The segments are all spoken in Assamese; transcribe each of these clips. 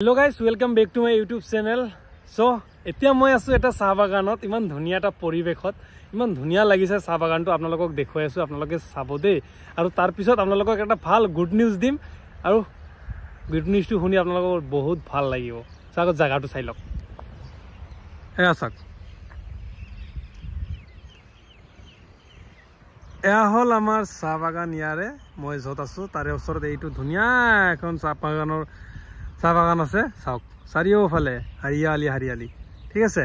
Hello guys, welcome back to my YouTube channel. So, এতিয়া মই আছো এটা চাহ বাগানত ইমান ধুনিয়া এটা পৰিবেশত ইমান ধুনিয়া লাগিছে চাহ বাগানটো আপোনালোকক দেখুৱাই আছো আপোনালোকে চাব দে আৰু তাৰ পিছত আপোনালোকক এটা ভাল গুড নিউজ দিম আৰু গুড নিউজটো শুনি আপোনালোকৰ বহুত ভাল লাগিব চাগত জায়গাটো চাই লওক এয়া চাক এয়া হল আমাৰ চাহ বাগান ইয়াৰে মই যত আছো তাৰে ওচৰত এইটো ধুনিয়া এখন চাহ বাগান আছে চাওক চাৰিওফালে হাৰিয়ালি ঠিক আছে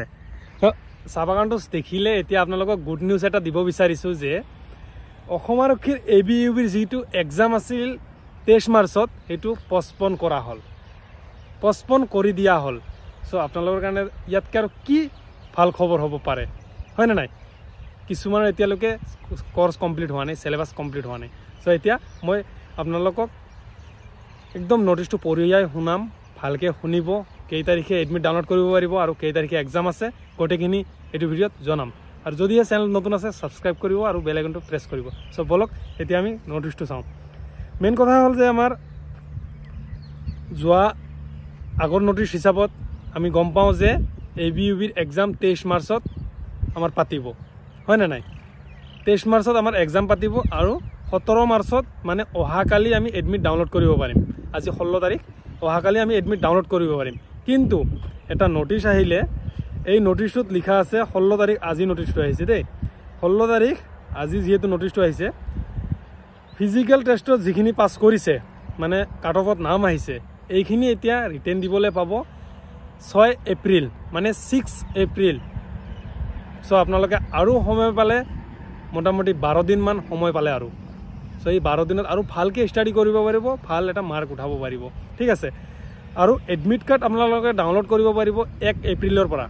চাহ বাগানটো দেখিলে এতিয়া আপোনালোকক গুড নিউজ এটা দিব বিচাৰিছো যে অসম আৰক্ষীৰ ABUBৰ যিটো এক্সাম আছিল 23 মাৰ্চত হেতু পষ্টপন কৰা হল পষ্টপন কৰি দিয়া হল সো আপোনালোকৰ কাৰণে ইয়াতকে আৰু কি ভাল খবৰ হ'ব পাৰে হয় না নাই কিছুমানৰ এতিয়ালৈকে কোৰ্স কমপ্লিট হোৱা নাই সিলেবাস কমপ্লিট হোৱা নাই সো এতিয়া মই আপোনালোকক একদম নোটিসটো পঢ়িয়াই শুনাম ভালকে শুনিব কেই তাৰিখে এডমিট ডাউনলোড কৰিব পাৰিব আৰু কেই তাৰিখে এক্সাম আছে গোটেইখিনি এটো ভিডিঅত জনাম আৰু যদি এই চেনেল নতুন আছে সাবস্ক্ৰাইব কৰিব আৰু বেল আইকনটো প্ৰেছ কৰিব সো বলক এতিয়া আমি নোটিসটো চাওঁ মেইন কথা হল যে আমাৰ যোৱা আগৰ নোটিস হিচাপত আমি গম পাওঁ যে ABUBৰ এক্সাম 23 মাৰ্চত আমাৰ পাতিব হয় না নাই 23 মাৰ্চত আমাৰ এক্সাম পাতিব আৰু 17 মাৰ্চত মানে অহাকালি আমি এডমিট ডাউনলোড কৰিব পাৰিম আজি 16 তাৰিখ অহাকালি আমি এডমিট ডাউনলোড কৰিব পাৰিম কিন্তু এটা নোটিস আহিলে এই নোটিসত লিখা আছে 16 তাৰিখ আজি নোটিসটো আহিছে দেই 16 তাৰিখ আজি যেহেতু নোটিসটো আহিছে ফিজিক্যাল টেষ্টত যিখিনি পাস কৰিছে মানে কাট অফত নাম আহিছে এইখিনি এতিয়া ৰিটেন দিবলৈ পাব 6 এপ্ৰিল মানে 6 এপ্ৰিল সো আপোনালোকে আৰু সময় পালে মোটামুটি 12 দিন মান সময় পালে আৰু সো এই 12 দিনত আৰু ভালকে ষ্টাডি কৰিব পাৰিব ভাল এটা মাৰ্ক উঠাব পাৰিব ঠিক আছে আৰু এডমিট কাৰ্ড আপোনালোকে ডাউনলোড কৰিব পাৰিব 1 এপ্ৰিলৰ পৰা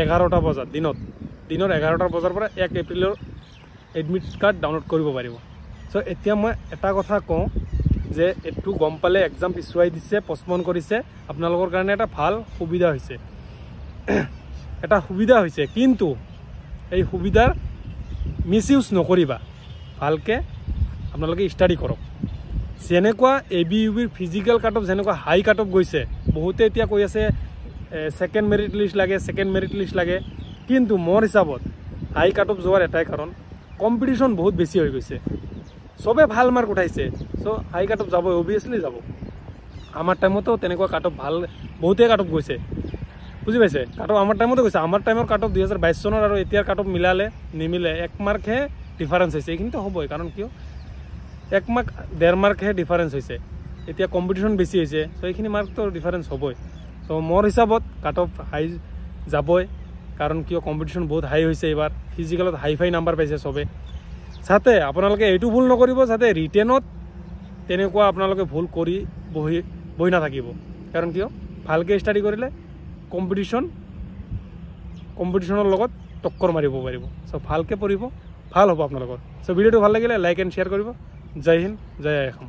11টা বজাত দিনৰ 11টা বজাৰ পৰা 1 এপ্ৰিলৰ এডমিট কাৰ্ড ডাউনলোড কৰিব পাৰিব সো এতিয়া মই এটা কথা কওঁ যে এটু গম পালে এক্সাম পিছুৱাই দিছে পষ্টপন কৰিছে আপোনালোকৰ কাৰণে এটা ভাল সুবিধা হৈছে কিন্তু এই সুবিধাৰ মিসইউজ নকৰিবা ভালকে আপোনালোকে ষ্টাডি কৰক যেনেকুৱা ABUBৰ ফিজিক্যাল কাট অফ যেনেকুৱা হাই কাট অফ গৈছে বহুতে এতিয়া কৈ আছে সেকেন্ড মেৰিট লিষ্ট লাগে কিন্তু মোৰ হিচাপত হাই কাট অফ যোৱাৰ এটাই কাৰণ কম্পিটিশন বহুত বেছি হৈ গৈছে সবে ভাল মাৰ্ক উঠাইছে সো হাই কাট অফ যাব অবিয়াসলি যাব আমাৰ টাইমতো তেনেকুৱা কাট অফ ভাল বহুতে কাট অফ গৈছে বুজি পাইছে কাট অফ আমাৰ টাইমতো গৈছে আমাৰ টাইমৰ কাট অফ 2022 চনৰ আৰু এতিয়াৰ কাট অফ মিলালে নিমিলে 1 মাৰ্ক হে ডিফাৰেন্স হৈছে এইখিনিতো হ'বই কাৰণ কিয় 1 মাৰ্ক 1.5 মাৰ্ক হে ডিফাৰেন্স হৈছে এতিয়া কম্পিটিশন বেছি হৈছে সো এইখিনি মাৰ্ক তো ডিফাৰেন্স হ'বই সো মোৰ হিচাপত কাট অফ হাই যাবই কাৰণ কিয় কম্পিটিশন বহুত হাই হৈছে এবাৰ ফিজিক্যালত হাই নাম্বাৰ পাইছে সবে সাথে আপোনালোকে এইটো ভুল নকৰিব যাতে ৰিটেনত তেনেকুৱা আপোনালোকে ভুল কৰি বহি না থাকিব কাৰণ কিয় ভালকে ষ্টাডি কৰিলে কম্পিটিশনৰ লগত টক্কৰ মাৰিব পাৰিব সো ভালকে পঢ়িব ভাল হ'ব আপোনালোকৰ সো ভিডিওটো ভাল লাগিলে লাইক এণ্ড শ্বেয়াৰ কৰিব জয় হিন্দ জয় অসম